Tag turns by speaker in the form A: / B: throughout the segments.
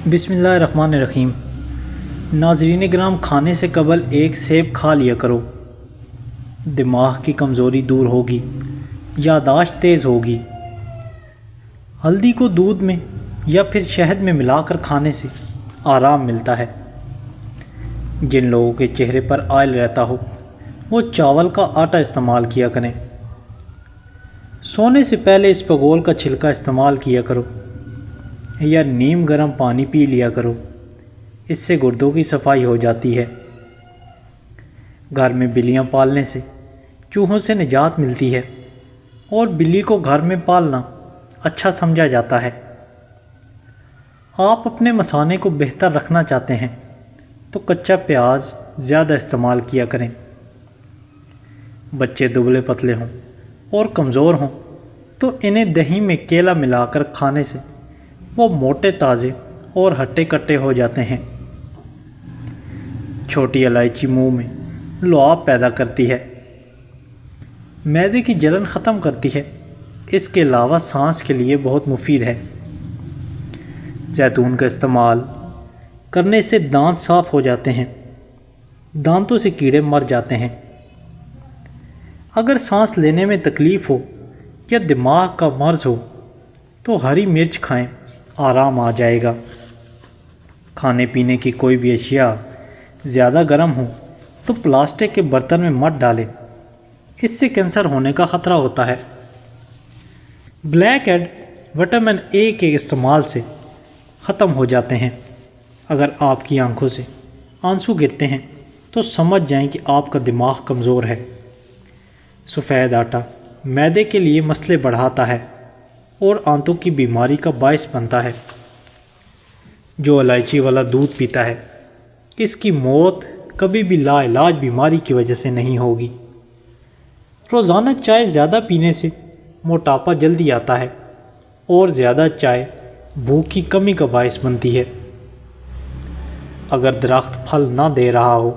A: بسم اللہ الرحمن الرحیم۔ ناظرین کرام، کھانے سے قبل ایک سیب کھا لیا کرو، دماغ کی کمزوری دور ہوگی، یادداشت تیز ہوگی۔ ہلدی کو دودھ میں یا پھر شہد میں ملا کر کھانے سے آرام ملتا ہے۔ جن لوگوں کے چہرے پر آئل رہتا ہو وہ چاول کا آٹا استعمال کیا کریں۔ سونے سے پہلے اسپغول کا چھلکا استعمال کیا کرو یا نیم گرم پانی پی لیا کرو، اس سے گردوں کی صفائی ہو جاتی ہے۔ گھر میں بلیاں پالنے سے چوہوں سے نجات ملتی ہے اور بلی کو گھر میں پالنا اچھا سمجھا جاتا ہے۔ آپ اپنے مثانے کو بہتر رکھنا چاہتے ہیں تو کچا پیاز زیادہ استعمال کیا کریں۔ بچے دبلے پتلے ہوں اور کمزور ہوں تو انہیں دہی میں کیلا ملا کر کھانے سے وہ موٹے تازے اور ہٹے کٹے ہو جاتے ہیں۔ چھوٹی الائچی منہ میں لعاب پیدا کرتی ہے، معدے کی جلن ختم کرتی ہے، اس کے علاوہ سانس کے لیے بہت مفید ہے۔ زیتون کا استعمال کرنے سے دانت صاف ہو جاتے ہیں، دانتوں سے کیڑے مر جاتے ہیں۔ اگر سانس لینے میں تکلیف ہو یا دماغ کا مرض ہو تو ہری مرچ کھائیں، آرام آ جائے گا۔ کھانے پینے کی کوئی بھی اشیاء زیادہ گرم ہو تو پلاسٹک کے برتن میں مت ڈالیں، اس سے کینسر ہونے کا خطرہ ہوتا ہے۔ بلیک ایڈ وٹامن اے کے استعمال سے ختم ہو جاتے ہیں۔ اگر آپ کی آنکھوں سے آنسو گرتے ہیں تو سمجھ جائیں کہ آپ کا دماغ کمزور ہے۔ سفید آٹا معدے کے لیے مسئلے بڑھاتا ہے اور آنتوں کی بیماری کا باعث بنتا ہے۔ جو الائچی والا دودھ پیتا ہے اس کی موت کبھی بھی لا علاج بیماری کی وجہ سے نہیں ہوگی۔ روزانہ چائے زیادہ پینے سے موٹاپا جلدی آتا ہے اور زیادہ چائے بھوک کی کمی کا باعث بنتی ہے۔ اگر درخت پھل نہ دے رہا ہو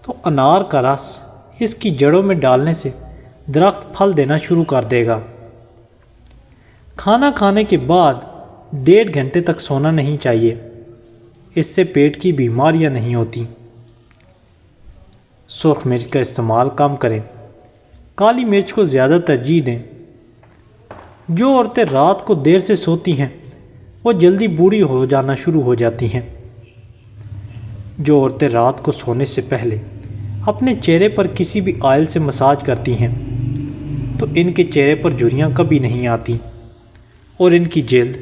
A: تو انار کا رس اس کی جڑوں میں ڈالنے سے درخت پھل دینا شروع کر دے گا۔ کھانا کھانے کے بعد 1.5 گھنٹے تک سونا نہیں چاہیے، اس سے پیٹ کی بیماریاں نہیں ہوتی۔ سرخ مرچ کا استعمال کم کریں، کالی مرچ کو زیادہ ترجیح دیں۔ جو عورتیں رات کو دیر سے سوتی ہیں وہ جلدی بوڑھی ہو جانا شروع ہو جاتی ہیں۔ جو عورتیں رات کو سونے سے پہلے اپنے چہرے پر کسی بھی آئل سے مساج کرتی ہیں تو ان کے چہرے پر جھریاں کبھی نہیں آتی اور ان کی جلد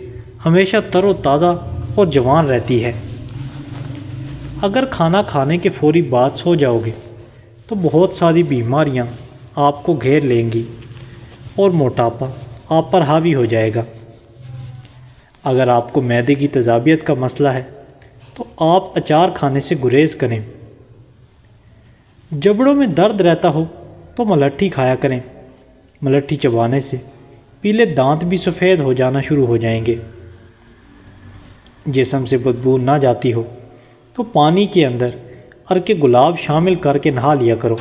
A: ہمیشہ تر و تازہ اور جوان رہتی ہے۔ اگر کھانا کھانے کے فوری بعد سو جاؤ گے تو بہت ساری بیماریاں آپ کو گھیر لیں گی اور موٹاپا آپ پر حاوی ہو جائے گا۔ اگر آپ کو معدے کی تیزابیت کا مسئلہ ہے تو آپ اچار کھانے سے گریز کریں۔ جبڑوں میں درد رہتا ہو تو ملٹھی کھایا کریں، ملٹھی چبانے سے پیلے دانت بھی سفید ہو جانا شروع ہو جائیں گے۔ جسم سے بدبو نہ جاتی ہو تو پانی کے اندر عرق گلاب شامل کر کے نہا لیا کرو۔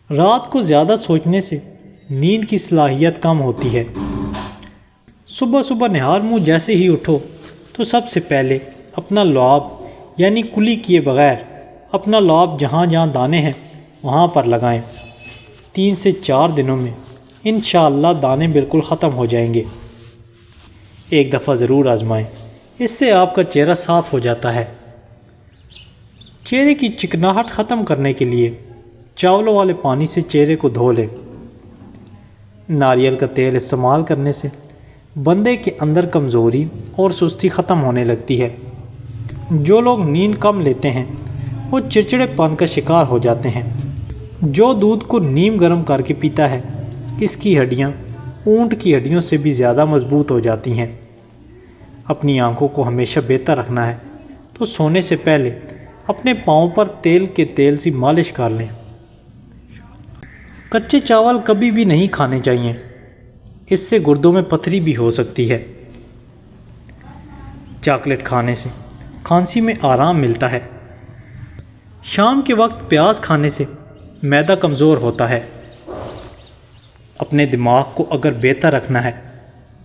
A: رات کو زیادہ سوچنے سے نیند کی صلاحیت کم ہوتی ہے۔ صبح صبح نہار منہ جیسے ہی اٹھو تو سب سے پہلے اپنا لعاب یعنی کلی کیے بغیر اپنا لعاب جہاں جہاں دانے ہیں وہاں پر لگائیں۔ 3 سے 4 دنوں میں انشاءاللہ دانے بالکل ختم ہو جائیں گے۔ ایک دفعہ ضرور آزمائیں، اس سے آپ کا چہرہ صاف ہو جاتا ہے۔ چہرے کی چکناہٹ ختم کرنے کے لیے چاولوں والے پانی سے چہرے کو دھو لیں۔ ناریل کا تیل استعمال کرنے سے بندے کے اندر کمزوری اور سستی ختم ہونے لگتی ہے۔ جو لوگ نیند کم لیتے ہیں وہ چڑچڑے پن کا شکار ہو جاتے ہیں۔ جو دودھ کو نیم گرم کر کے پیتا ہے اس کی ہڈیاں اونٹ کی ہڈیوں سے بھی زیادہ مضبوط ہو جاتی ہیں۔ اپنی آنکھوں کو ہمیشہ بہتر رکھنا ہے تو سونے سے پہلے اپنے پاؤں پر تیل کے تیل سے مالش کر لیں۔ کچے چاول کبھی بھی نہیں کھانے چاہیے، اس سے گردوں میں پتھری بھی ہو سکتی ہے۔ چاکلیٹ کھانے سے کھانسی میں آرام ملتا ہے۔ شام کے وقت پیاز کھانے سے معدہ کمزور ہوتا ہے۔ اپنے دماغ کو اگر بہتر رکھنا ہے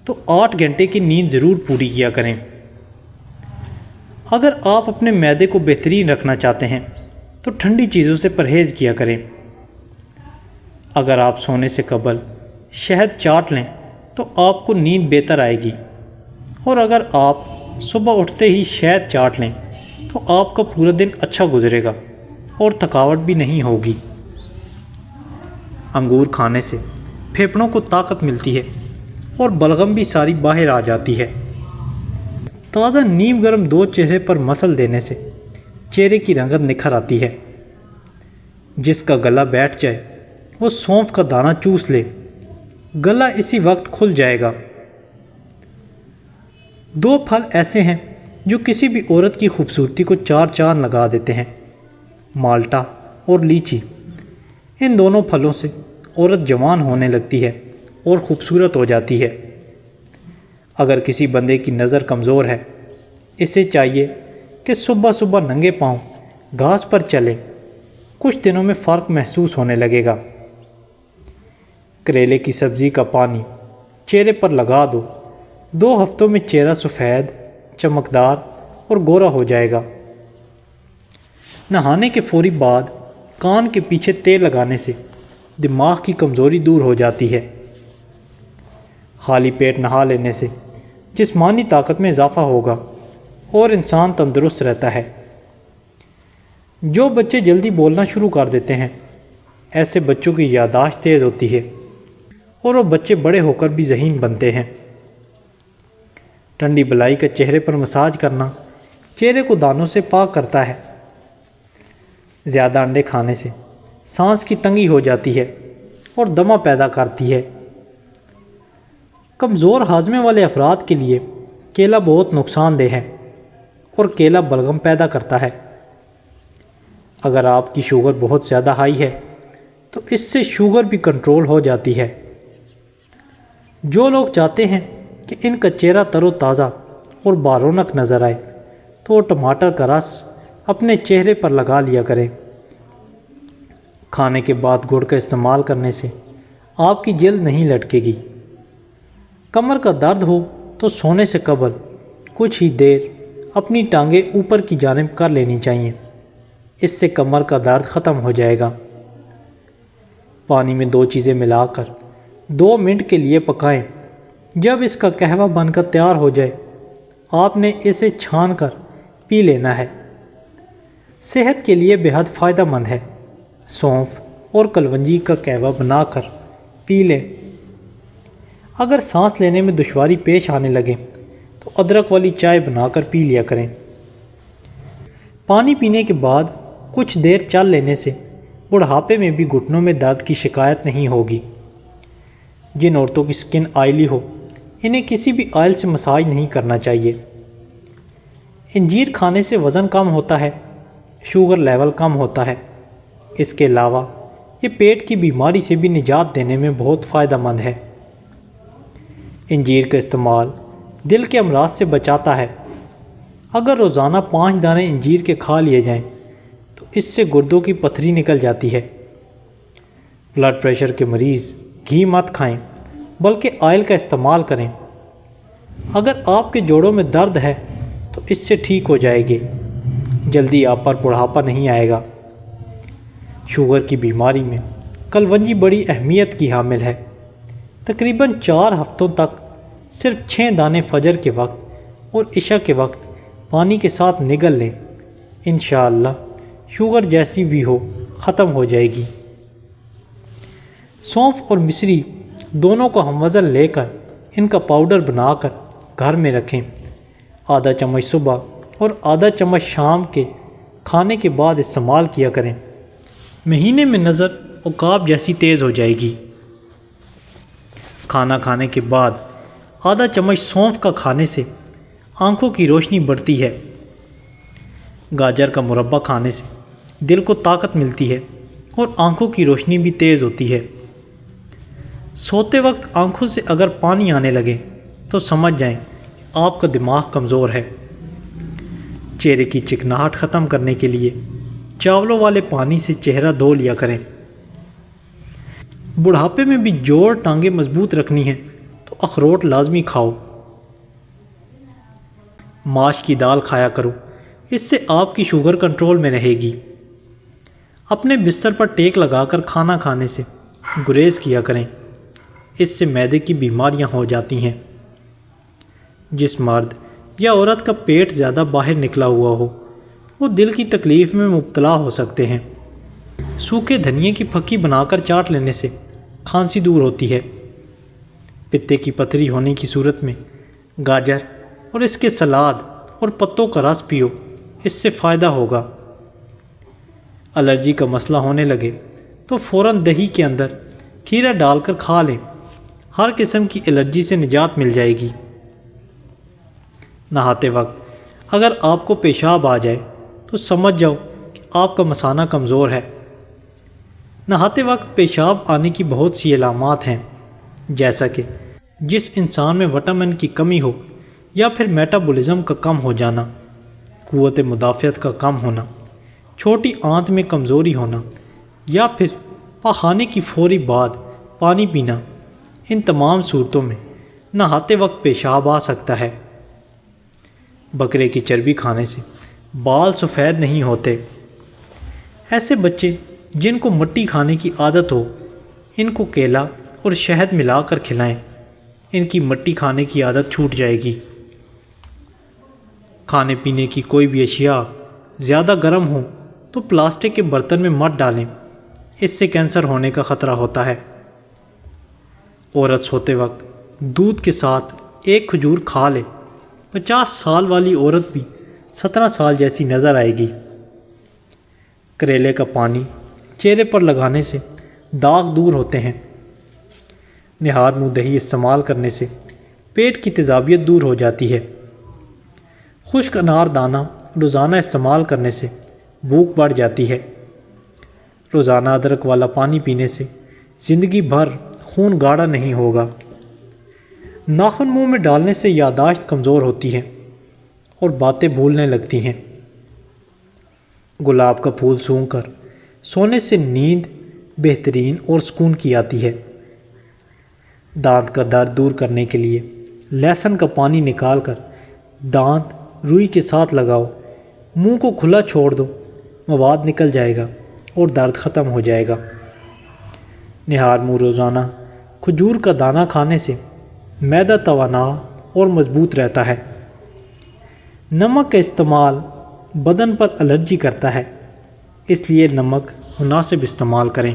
A: تو 8 گھنٹے کی نیند ضرور پوری کیا کریں۔ اگر آپ اپنے معدے کو بہترین رکھنا چاہتے ہیں تو ٹھنڈی چیزوں سے پرہیز کیا کریں۔ اگر آپ سونے سے قبل شہد چاٹ لیں تو آپ کو نیند بہتر آئے گی، اور اگر آپ صبح اٹھتے ہی شہد چاٹ لیں تو آپ کا پورا دن اچھا گزرے گا اور تھکاوٹ بھی نہیں ہوگی۔ انگور کھانے سے پھیپھڑوں کو طاقت ملتی ہے اور بلغم بھی ساری باہر آ جاتی ہے۔ تازہ نیم گرم دودھ چہرے پر مسل دینے سے چہرے کی رنگت نکھر آتی ہے۔ جس کا گلا بیٹھ جائے وہ سونف کا دانہ چوس لے، گلا اسی وقت کھل جائے گا۔ 2 پھل ایسے ہیں جو کسی بھی عورت کی خوبصورتی کو 4 چاند لگا دیتے ہیں، مالٹا اور لیچی۔ ان دونوں پھلوں سے عورت جوان ہونے لگتی ہے اور خوبصورت ہو جاتی ہے۔ اگر کسی بندے کی نظر کمزور ہے، اسے چاہیے کہ صبح صبح ننگے پاؤں گھاس پر چلے، کچھ دنوں میں فرق محسوس ہونے لگے گا۔ کریلے کی سبزی کا پانی چہرے پر لگا دو، 2 ہفتوں میں چہرہ سفید، چمکدار اور گورا ہو جائے گا۔ نہانے کے فوری بعد کان کے پیچھے تیل لگانے سے دماغ کی کمزوری دور ہو جاتی ہے۔ خالی پیٹ نہا لینے سے جسمانی طاقت میں اضافہ ہوگا اور انسان تندرست رہتا ہے۔ جو بچے جلدی بولنا شروع کر دیتے ہیں، ایسے بچوں کی یادداشت تیز ہوتی ہے اور وہ بچے بڑے ہو کر بھی ذہین بنتے ہیں۔ ٹھنڈی بلائی کا چہرے پر مساج کرنا چہرے کو دانوں سے پاک کرتا ہے۔ زیادہ انڈے کھانے سے سانس کی تنگی ہو جاتی ہے اور دمہ پیدا کرتی ہے۔ کمزور ہاضمے والے افراد کے لیے کیلا بہت نقصان دہ ہے اور کیلا بلغم پیدا کرتا ہے۔ اگر آپ کی شوگر بہت زیادہ ہائی ہے تو اس سے شوگر بھی کنٹرول ہو جاتی ہے۔ جو لوگ چاہتے ہیں کہ ان کا چہرہ تر و تازہ اور بارونق نظر آئے تو وہ ٹماٹر کا رس اپنے چہرے پر لگا لیا کریں۔ کھانے کے بعد گڑ کا استعمال کرنے سے آپ کی جلد نہیں لٹکے گی۔ کمر کا درد ہو تو سونے سے قبل کچھ ہی دیر اپنی ٹانگیں اوپر کی جانب کر لینی چاہیے، اس سے کمر کا درد ختم ہو جائے گا۔ پانی میں 2 چیزیں ملا کر 2 منٹ کے لیے پکائیں۔ جب اس کا قہوہ بن کر تیار ہو جائے، آپ نے اسے چھان کر پی لینا ہے۔ صحت کے لیے بے حد فائدہ مند ہے۔ سونف اور کلونجی کا قہوہ بنا کر پی لیں۔ اگر سانس لینے میں دشواری پیش آنے لگے تو ادرک والی چائے بنا کر پی لیا کریں۔ پانی پینے کے بعد کچھ دیر چل لینے سے بڑھاپے میں بھی گھٹنوں میں درد کی شکایت نہیں ہوگی۔ جن عورتوں کی سکن آئلی ہو، انہیں کسی بھی آئل سے مساج نہیں کرنا چاہیے۔ انجیر کھانے سے وزن کم ہوتا ہے، شوگر لیول کم ہوتا ہے۔ اس کے علاوہ یہ پیٹ کی بیماری سے بھی نجات دینے میں بہت فائدہ مند ہے۔ انجیر کا استعمال دل کے امراض سے بچاتا ہے۔ اگر روزانہ 5 دانے انجیر کے کھا لیے جائیں تو اس سے گردوں کی پتھری نکل جاتی ہے۔ بلڈ پریشر کے مریض گھی مت کھائیں بلکہ آئل کا استعمال کریں۔ اگر آپ کے جوڑوں میں درد ہے تو اس سے ٹھیک ہو جائے گی، جلدی آپ پر بڑھاپا نہیں آئے گا۔ شوگر کی بیماری میں کلونجی بڑی اہمیت کی حامل ہے۔ تقریباً 4 ہفتوں تک صرف 6 دانے فجر کے وقت اور عشاء کے وقت پانی کے ساتھ نگل لیں، انشاءاللہ شوگر جیسی بھی ہو ختم ہو جائے گی۔ سونف اور مصری دونوں کو ہم وزن لے کر ان کا پاؤڈر بنا کر گھر میں رکھیں۔ آدھا چمچ صبح اور آدھا چمچ شام کے کھانے کے بعد استعمال کیا کریں۔ مہینے میں نظر عقاب جیسی تیز ہو جائے گی۔ کھانا کھانے کے بعد آدھا چمچ سونف کا کھانے سے آنکھوں کی روشنی بڑھتی ہے۔ گاجر کا مربع کھانے سے دل کو طاقت ملتی ہے اور آنکھوں کی روشنی بھی تیز ہوتی ہے۔ سوتے وقت آنکھوں سے اگر پانی آنے لگے تو سمجھ جائیں کہ آپ کا دماغ کمزور ہے۔ چہرے کی چکناہٹ ختم کرنے کے لیے چاولوں والے پانی سے چہرہ دھو لیا کریں۔ بڑھاپے میں بھی جوڑ ٹانگیں مضبوط رکھنی ہیں تو اخروٹ لازمی کھاؤ۔ ماش کی دال کھایا کرو اس سے آپ کی شوگر کنٹرول میں رہے گی۔ اپنے بستر پر ٹیک لگا کر کھانا کھانے سے گریز کیا کریں، اس سے معدے کی بیماریاں ہو جاتی ہیں۔ جس مرد یا عورت کا پیٹ زیادہ باہر نکلا ہوا ہو وہ دل کی تکلیف میں مبتلا ہو سکتے ہیں۔ سوکھے دھنیے کی پھکی بنا کر چاٹ لینے سے کھانسی دور ہوتی ہے۔ پتے کی پتھری ہونے کی صورت میں گاجر اور اس کے سلاد اور پتوں کا رس پیو، اس سے فائدہ ہوگا۔ الرجی کا مسئلہ ہونے لگے تو فوراً دہی کے اندر کھیرا ڈال کر کھا لیں، ہر قسم کی الرجی سے نجات مل جائے گی۔ نہاتے وقت اگر آپ کو پیشاب آ جائے تو سمجھ جاؤ کہ آپ کا مثانہ کمزور ہے۔ نہاتے وقت پیشاب آنے کی بہت سی علامات ہیں، جیسا کہ جس انسان میں وٹامن کی کمی ہو یا پھر میٹابولزم کا کم ہو جانا، قوت مدافعت کا کم ہونا، چھوٹی آنت میں کمزوری ہونا یا پھر پاخانے کی فوری بعد پانی پینا۔ ان تمام صورتوں میں نہاتے وقت پیشاب آ سکتا ہے۔ بکرے کی چربی کھانے سے بال سفید نہیں ہوتے۔ ایسے بچے جن کو مٹی کھانے کی عادت ہو ان کو کیلا اور شہد ملا کر کھلائیں، ان کی مٹی کھانے کی عادت چھوٹ جائے گی۔ کھانے پینے کی کوئی بھی اشیاء زیادہ گرم ہوں تو پلاسٹک کے برتن میں مت ڈالیں، اس سے کینسر ہونے کا خطرہ ہوتا ہے۔ عورت سوتے وقت دودھ کے ساتھ ایک کھجور کھا لے، 50 سال والی عورت بھی 17 سال جیسی نظر آئے گی۔ کریلے کا پانی چہرے پر لگانے سے داغ دور ہوتے ہیں۔ نہار منہ دہی استعمال کرنے سے پیٹ کی تیزابیت دور ہو جاتی ہے۔ خشک انار دانہ روزانہ استعمال کرنے سے بھوک بڑھ جاتی ہے۔ روزانہ ادرک والا پانی پینے سے زندگی بھر خون گاڑھا نہیں ہوگا۔ ناخن منہ میں ڈالنے سے یادداشت کمزور ہوتی ہے اور باتیں بھولنے لگتی ہیں۔ گلاب کا پھول سونگھ کر سونے سے نیند بہترین اور سکون کی آتی ہے۔ دانت کا درد دور کرنے کے لیے لہسن کا پانی نکال کر دانت روئی کے ساتھ لگاؤ، منہ کو کھلا چھوڑ دو، مواد نکل جائے گا اور درد ختم ہو جائے گا۔ نہار منہ روزانہ کھجور کا دانہ کھانے سے معدہ توانا اور مضبوط رہتا ہے۔ نمک کا استعمال بدن پر الرجی کرتا ہے، اس لیے نمک مناسب استعمال کریں۔